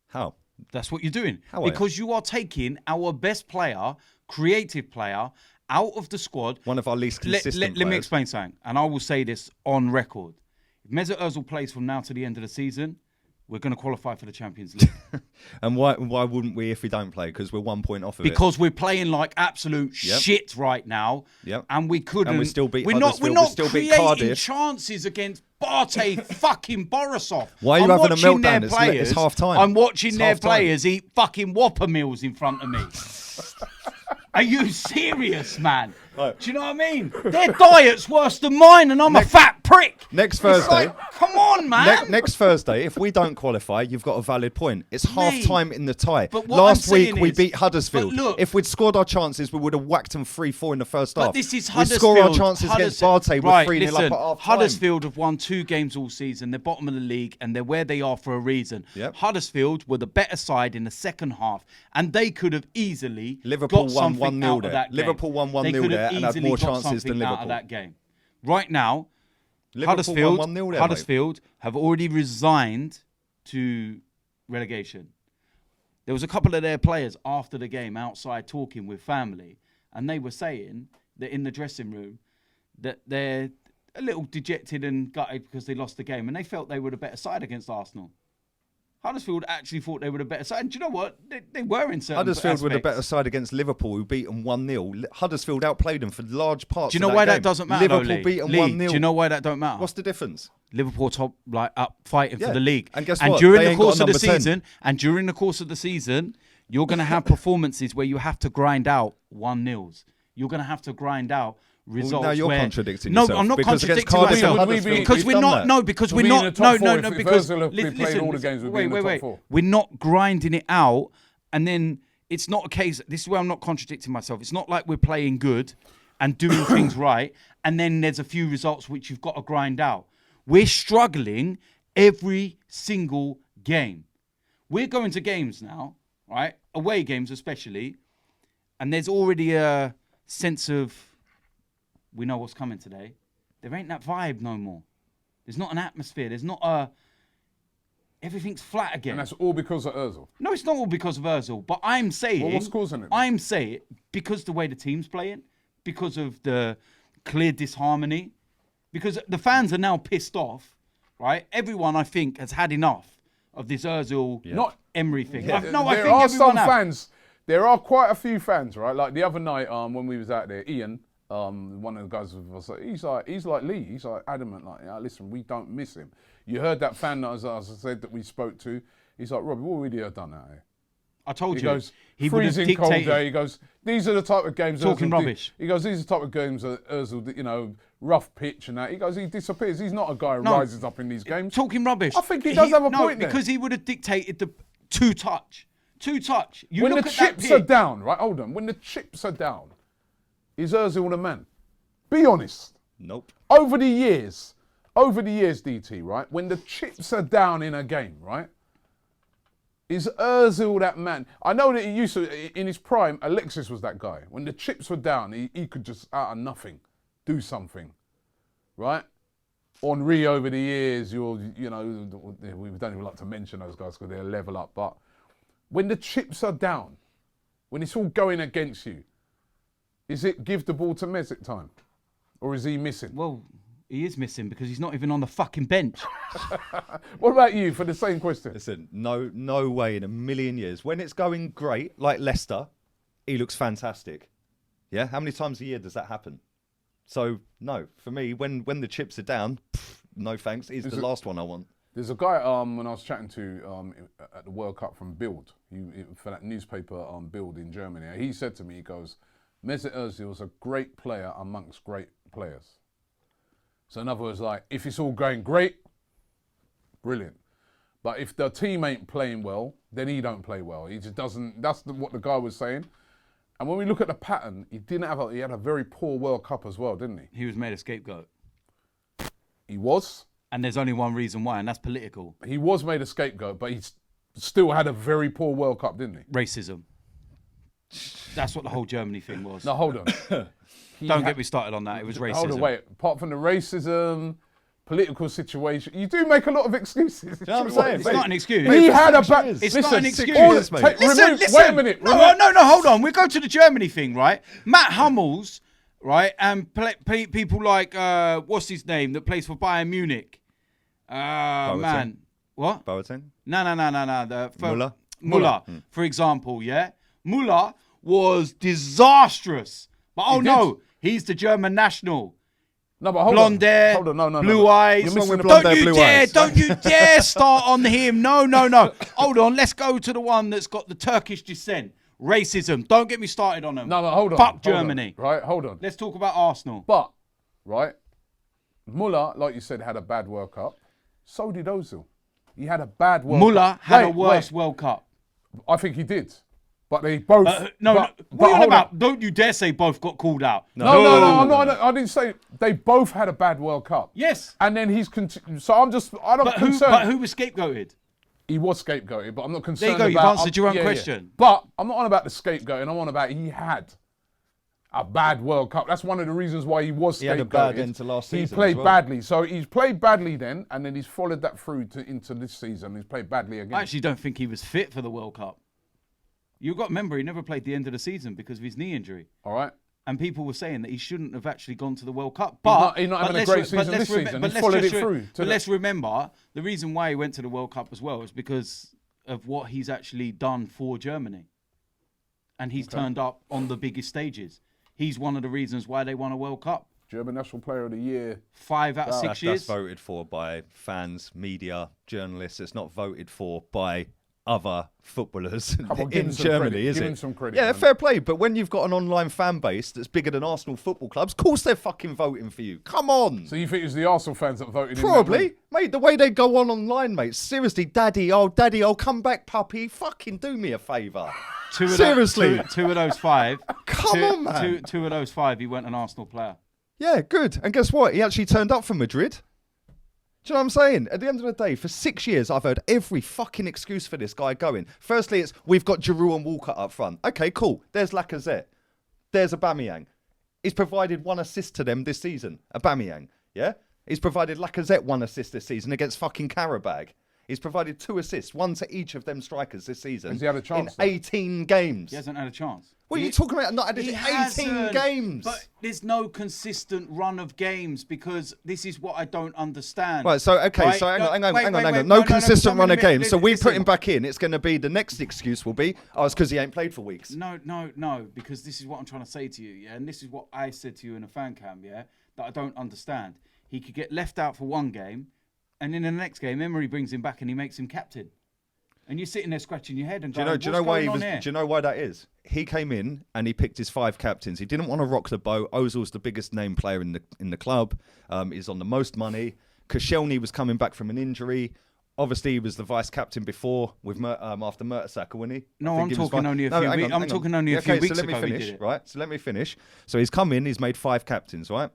How? That's what you're doing. How? Because you are taking our best player, creative player, out of the squad. One of our least consistent players. Let me explain something, and I will say this on record. If Mesut Ozil plays from now to the end of the season, we're going to qualify for the Champions League. And why wouldn't we if we don't play? Because we're 1 point off of because we're playing like absolute shit right now. Yep. And we couldn't. And we still beat We're not still beat creating Cardiff. chances against Barte fucking Borisov. Why are you having a meltdown? It's half time. I'm watching their players eat fucking Whopper meals in front of me. Are you serious, man? Right. Do you know what I mean? Their diet's worse than mine, and I'm a fat prick. Next Thursday. Come on, man. Next Thursday, if we don't qualify, you've got a valid point. It's half time in the tie. But Last week, we beat Huddersfield. Look, if we'd scored our chances, we would have whacked them 3-4 in the first half. But this is Huddersfield. We score our chances against Barte with 3-0 up at half time. Huddersfield have won 2 games all season. They're bottom of the league, and they're where they are for a reason. Yep. Huddersfield were the better side in the second half, and they could have easily Liverpool got won something 1-0 out there. of that game. Liverpool won 1-0 there and had more chances than Liverpool. Out of that game. Right now, Liverpool Huddersfield have already resigned to relegation. There was a couple of their players after the game outside talking with family, and they were saying that in the dressing room that they're a little dejected and gutted because they lost the game, and they felt they were the better side against Arsenal. Huddersfield actually thought they were the better side. And do you know what? They were in certain Huddersfield were the aspects. better side against Liverpool, who beat them 1-0. Huddersfield outplayed them for large parts. Do you know of why that that game. doesn't matter? Liverpool beat them 1-0. Do you know why that don't matter? What's the difference? Liverpool top up fighting for the league. And guess what? During They the ain't got course a of the number 10. season, you're going to have performances where you have to grind out 1-0s. You're going to have to grind out results. Well, now you're where... contradicting no, yourself. I'm not because contradicting against Cardiff myself. and Huddersfield, Because we've we're done not. that. No, because We'll we're be in not. the top No, four. no, If because Ozil had played all the games, we'd be in the top four. We're not grinding it out, and then it's not a case. This is where I'm not contradicting myself. It's not like we're playing good and doing things right, and then there's a few results which you've got to grind out. We're struggling every single game. We're going to games now, right? Away games especially, and there's already a sense of we know what's coming today. There ain't that vibe no more. There's not an atmosphere. There's not a... Everything's flat again. And that's all because of Ozil. No, it's not all because of Ozil. But I'm saying... Well, what's causing it? I'm saying because the way the team's playing, because of the clear disharmony, because the fans are now pissed off, right? Everyone, I think, has had enough of this Ozil Not Emery thing. Yeah. I There think are everyone some has. fans. There are quite a few fans, right? Like the other night, when we was out there, Ian, one of the guys was like, he's like Lee. He's like adamant, like, listen, we don't miss him. You heard that fan that as I said that we spoke to. He's like, Robbie, what would he have done out here? I told He you. goes, He would have freezing cold dictated. day. He goes, these are the type of games. Talking Ozil rubbish. He goes, these are the type of games that Ozil, rough pitch and that. He goes, he disappears. He's not a guy who rises up in these games. Talking rubbish. I think he does have a point there. because he would have dictated the two touch. You When the look at that chips are pitch- down, right? Hold on. When the chips are down, is Ozil the man? Be honest. Nope. Over the years, DT, right? When the chips are down in a game, right? Is Ozil that man? I know that he used to, in his prime, Alexis was that guy. When the chips were down, he could just, out of nothing, do something, right? Henri over the years, we don't even like to mention those guys because they're level up. But when the chips are down, when it's all going against you, is it give the ball to Mesut time? Or is he missing? Well, he is missing because he's not even on the fucking bench. What about you for the same question? Listen, no way in a million years. When it's going great, like Leicester, he looks fantastic. Yeah? How many times a year does that happen? So, no. For me, when the chips are down, no thanks. He's the last one I want. There's a guy when I was chatting to at the World Cup from Bild, for that newspaper Bild in Germany. He said to me, he goes, Mesut Ozil is a great player amongst great players. So in other words, like, if it's all going great, brilliant. But if the team ain't playing well, then he don't play well. He just doesn't, what the guy was saying. And when we look at the pattern, he had a very poor World Cup as well, didn't he? He was made a scapegoat. He was. And there's only one reason why, and that's political. He was made a scapegoat, but he still had a very poor World Cup, didn't he? Racism. That's what the whole Germany thing was. No, hold on. Don't get me started on that. It was racism. Hold on, wait. Apart from the racism, political situation, you do make a lot of excuses. You know what I'm saying? It's not an excuse. He had a bad... years. It's Listen, not an excuse. mate. Wait a minute. No, hold on. We go to the Germany thing, right? Matt Hummels, right, and people like what's his name that plays for Bayern Munich. Man, what? Boateng? No. Müller? Muller, for example, yeah. Muller was disastrous, but he's the German national. No, but hold Blonde on. hair, Hold on, no. blue eyes. You're missing with Don't blonde hair, you blue dare! eyes. Don't you dare start on him! No. Hold on. Let's go to the one that's got the Turkish descent. Racism. Don't get me started on him. No, hold on. Fuck Hold Germany. on, right, hold on. Let's talk about Arsenal. But, right, Muller, like you said, had a bad World Cup. So did Ozil. He had a bad World Cup. Muller had a worse World Cup. I think he did. But they both... What are you on about? Don't you dare say both got called out. No, I didn't say... They both had a bad World Cup. Yes. And then he's... So I'm just... I'm not concerned. But who was scapegoated? He was scapegoated, but I'm not concerned There you go, about... you've answered your own question. But I'm not on about the scapegoating. I'm on about he had a bad World Cup. That's one of the reasons why he was scapegoated. He had a bad end to last season He played as well. badly. So he's played badly then, and then he's followed that through into this season. He's played badly again. I actually don't think he was fit for the World Cup. You've got to remember, he never played the end of the season because of his knee injury. All right. And people were saying that he shouldn't have actually gone to the World Cup. He's not having a great season this season. He's followed it through. But let's remember, the reason why he went to the World Cup as well is because of what he's actually done for Germany. And he's turned up on the biggest stages. He's one of the reasons why they won a World Cup. German National Player of the Year. 5 out of 6 years. That's voted for by fans, media, journalists. It's not voted for by other footballers in Germany, is it? Give him some credit. Yeah, man. fair play. But when you've got an online fan base that's bigger than Arsenal football clubs, of course they're fucking voting for you. Come on. So you think it was the Arsenal fans that voted in? Probably. Mate, the way they go on online, mate. Seriously, daddy, oh, come back, puppy. Fucking do me a favour. Seriously. Two of those 5. Come on, man. Two of those 5, he went an Arsenal player. Yeah, good. And guess what? He actually turned up for Madrid. Do you know what I'm saying? At the end of the day, for 6 years, I've heard every fucking excuse for this guy going. Firstly, it's we've got Giroud and Walker up front. Okay, cool. There's Lacazette. There's Aubameyang. He's provided 1 assist to them this season. Aubameyang, yeah? He's provided Lacazette 1 assist this season against fucking Karabag. He's provided 2 assists, 1 to each of them strikers this season. Has he had a chance? In 18 games. He hasn't had a chance. What are you talking about? Not had 18 games. But there's no consistent run of games because this is what I don't understand. Right, so, okay, right? so hang on. Wait, no consistent run of games. So we listen. put him back in. It's going to be, the next excuse will be, it's because he ain't played for weeks. No, because this is what I'm trying to say to you, yeah? And this is what I said to you in a fan cam, yeah? That I don't understand. He could get left out for 1 game, and in the next game, Emery brings him back and he makes him captain. And you're sitting there scratching your head and going, do you know why that is? He came in and he picked his 5 captains. He didn't want to rock the boat. Ozil's the biggest name player in the club. He's on the most money. Koscielny was coming back from an injury. Obviously, he was the vice captain before with after Mertesacker, wasn't he? No, I'm talking only a few weeks. I'm talking only a few weeks ago. So let me finish. So he's come in. He's made 5 captains, right?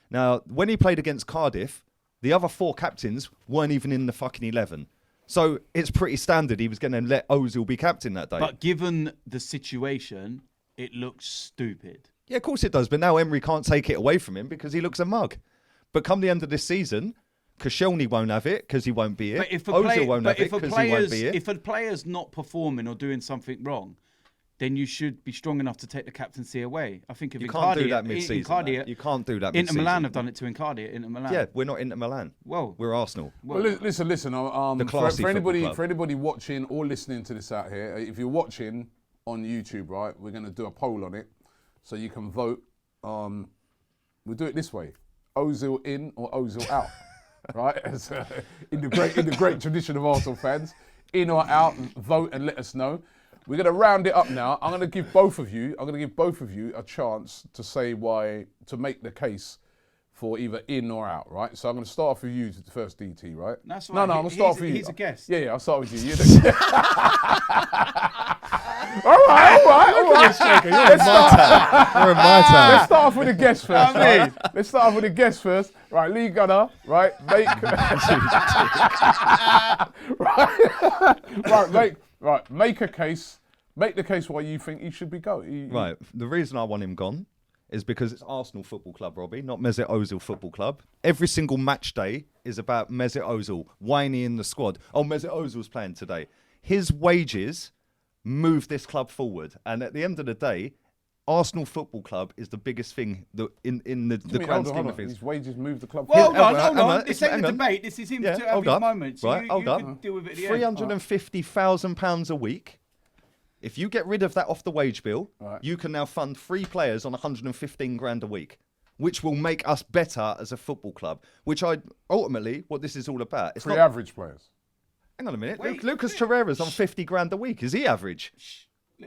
Now, when he played against Cardiff, the other 4 captains weren't even in the fucking 11. So it's pretty standard he was going to let Ozil be captain that day. But given the situation, it looks stupid. Yeah, of course it does. But now Emery can't take it away from him because he looks a mug. But come the end of this season, Koscielny won't have it because he won't be it. Ozil won't have it because he won't be it. If a player's not performing or doing something wrong, then you should be strong enough to take the captaincy away. I think if you can't do that mid-season. You can't do that mid-season. Inter Milan have done it to Icardi at Inter Milan. Yeah, we're not Inter Milan. Well, we're Arsenal. Well, listen. For anybody watching or listening to this out here, if you're watching on YouTube, right, we're going to do a poll on it, so you can vote. We'll do it this way: Ozil in or Ozil out, right? As, in the great tradition of Arsenal fans, in or out, vote and let us know. We're going to round it up now. I'm going to give both of you a chance to say why, to make the case for either in or out, right? So I'm going to start off with you first, DT, right? That's right. No, I'm going to start off with you. He's a guest. Yeah, I'll start with you. All right. We're in my town. Let's start off with the guest first. Right? Let's start off with the guest first. Right, Lee Gunner, right? Make a case. Make the case why you think he should be going. Right. The reason I want him gone is because it's Arsenal Football Club, Robbie, not Mesut Ozil Football Club. Every single match day is about Mesut Ozil whining in the squad. Oh, Mesut Ozil's playing today. His wages move this club forward, and at the end of the day, Arsenal Football Club is the biggest thing in the grand scheme of things. His wages move the club. Well, hold on. This ain't a debate. This is him to have his moment. So right, hold on. Deal with it at the end. £350,000 a week. If you get rid of that off the wage bill, right, you can now fund 3 players on 115 grand a week, which will make us better as a football club. Which ultimately, what this is all about. It's 3 average players. Hang on a minute. Lucas Torreira's on 50 grand a week. Is he average?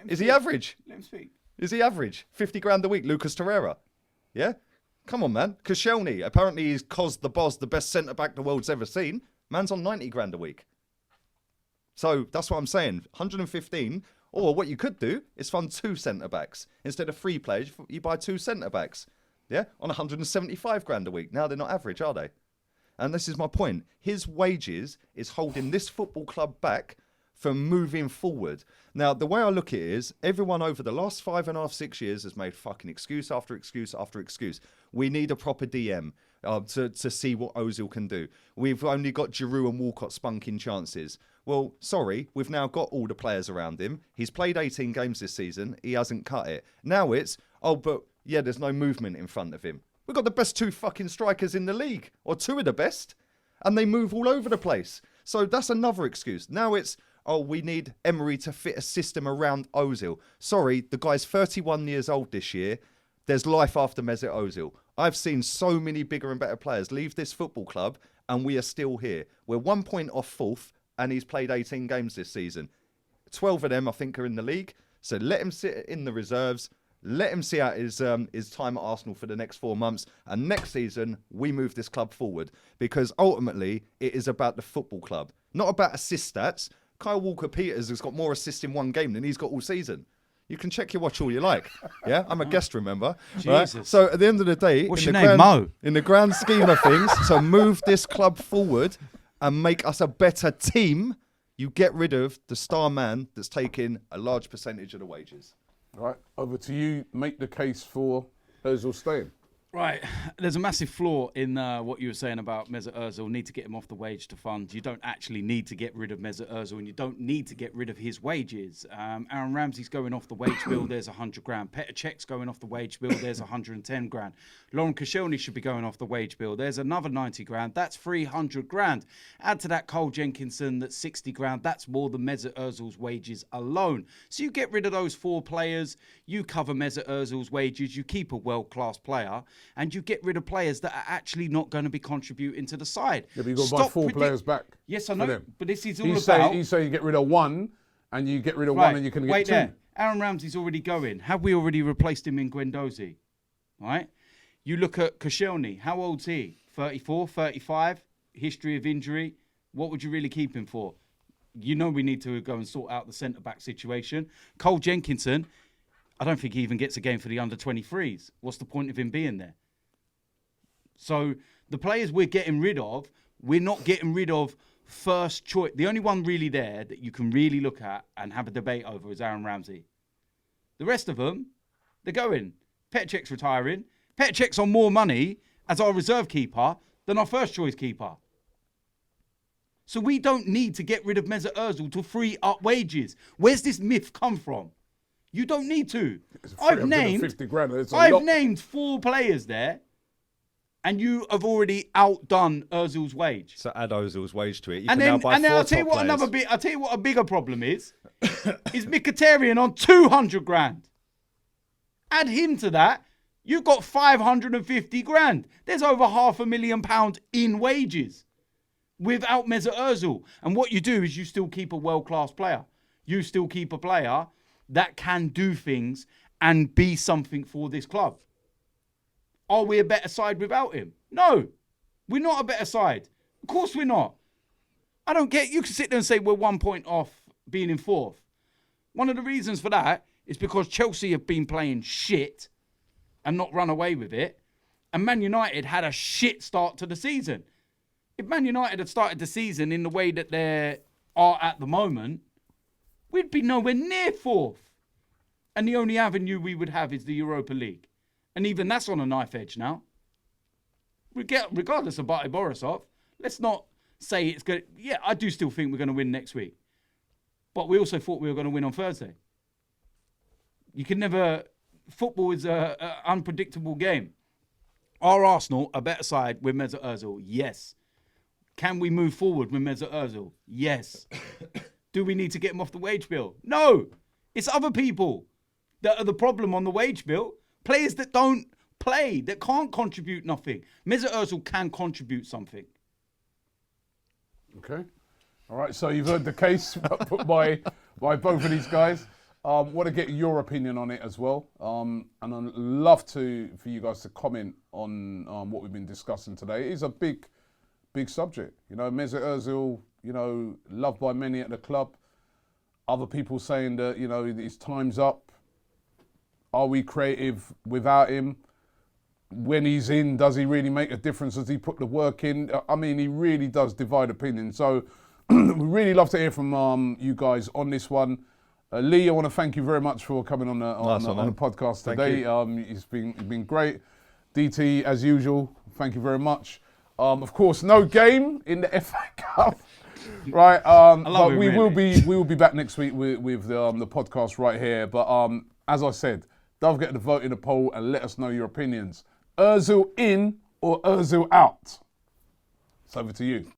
Is he average? Let him speak. Is he average? 50 grand a week, Lucas Torreira. Yeah? Come on, man. Koscielny, apparently he's caused the boss, the best centre-back the world's ever seen. Man's on 90 grand a week. So that's what I'm saying. 115. Or what you could do is fund 2 centre-backs. Instead of 3 players, you buy 2 centre-backs. Yeah? On 175 grand a week. Now they're not average, are they? And this is my point. His wages is holding this football club back from moving forward. Now, the way I look at it is, everyone over the last 5.5, 6 years has made fucking excuse after excuse after excuse. We need a proper DM to see what Ozil can do. We've only got Giroud and Walcott spunking chances. Well, sorry, we've now got all the players around him. He's played 18 games this season. He hasn't cut it. Now it's, there's no movement in front of him. We've got the best 2 fucking strikers in the league, or 2 of the best, and they move all over the place. So that's another excuse. Now it's, we need Emery to fit a system around Ozil. Sorry, the guy's 31 years old this year. There's life after Mesut Ozil. I've seen so many bigger and better players leave this football club, and we are still here. We're 1 point off fourth, and he's played 18 games this season. 12 of them, I think, are in the league. So let him sit in the reserves. Let him see out his time at Arsenal for the next 4 months. And next season, we move this club forward. Because ultimately, it is about the football club, not about assist stats. Kyle Walker-Peters has got more assists in one game than he's got all season. You can check your watch all you like. Yeah, I'm a guest, remember? Right? So at the end of the day, What's your name, Mo? In the grand scheme of things, to move this club forward and make us a better team, you get rid of the star man that's taking a large percentage of the wages. Right, over to you. Make the case for Ozil staying. Right, there's a massive flaw in what you were saying about Mesut Ozil. Need to get him off the wage to fund. You don't actually need to get rid of Mesut Ozil, and you don't need to get rid of his wages. Aaron Ramsey's going off the wage bill. There's 100 grand. Petr Cech's going off the wage bill. There's 110 grand. Lauren Koscielny should be going off the wage bill. There's another 90 grand. That's 300 grand. Add to that Cole Jenkinson. That's 60 grand. That's more than Mesut Ozil's wages alone. So you get rid of those 4 players. You cover Mesut Ozil's wages. You keep a world-class player. And you get rid of players that are actually not going to be contributing to the side. Yeah, but you've got to buy 4 players back. Yes, I know, but this is all He's about... He's saying you get rid of 1, and you get rid of 1 and you can get 2. There. Aaron Ramsey's already going. Have we already replaced him in Guendouzi? Right? You look at Koscielny. How old's he? 34, 35? History of injury? What would you really keep him for? You know we need to go and sort out the centre-back situation. Cole Jenkinson, I don't think he even gets a game for the under-23s. What's the point of him being there? So the players we're getting rid of, we're not getting rid of first choice. The only one really there that you can really look at and have a debate over is Aaron Ramsey. The rest of them, they're going. Petr Cech's retiring. Petr Cech's on more money as our reserve keeper than our first choice keeper. So we don't need to get rid of Mesut Ozil to free up wages. Where's this myth come from? You don't need to. I've named 4 players there. And you have already outdone Ozil's wage. So add Ozil's wage to it. You and can then, now buy and then 4 I'll tell you what players. I'll tell you what a bigger problem is Mkhitaryan on 200 grand. Add him to that, you've got 550 grand. There's over £500,000 in wages without Mesut Ozil. And what you do is you still keep a world-class player. You still keep a player that can do things and be something for this club. Are we a better side without him? No, we're not a better side. Of course we're not. I don't get, you can sit there and say we're 1 point off being in 4th. One of the reasons for that is because Chelsea have been playing shit and not run away with it. And Man United had a shit start to the season. If Man United had started the season in the way that they are at the moment, we'd be nowhere near 4th. And the only avenue we would have is the Europa League. And even that's on a knife edge now. Regardless of Bate Borisov, let's not say it's good. Yeah, I do still think we're going to win next week. But we also thought we were going to win on Thursday. You can never... Football is an unpredictable game. Are Arsenal a better side with Mesut Ozil? Yes. Can we move forward with Mesut Ozil? Yes. Do we need to get him off the wage bill? No. It's other people that are the problem on the wage bill. Players that don't play, that can't contribute nothing. Mesut Ozil can contribute something. Okay. All right, so you've heard the case put by both of these guys. Want to get your opinion on it as well. And I'd love for you guys to comment on what we've been discussing today. It is a big subject. You know, Mesut Ozil, you know, loved by many at the club. Other people saying that, you know, his time's up. Are we creative without him? When he's in, does he really make a difference? Does he put the work in? I mean, he really does divide opinion. So we'd really love to hear from you guys on this one. Lee, I want to thank you very much for coming on the podcast today. It's been great. DT, as usual, thank you very much. Of course, no game in the FA Cup. Right, but we will be back next week with the podcast right here. But as I said, don't forget to vote in the poll and let us know your opinions. Ozil in or Ozil out? It's over to you.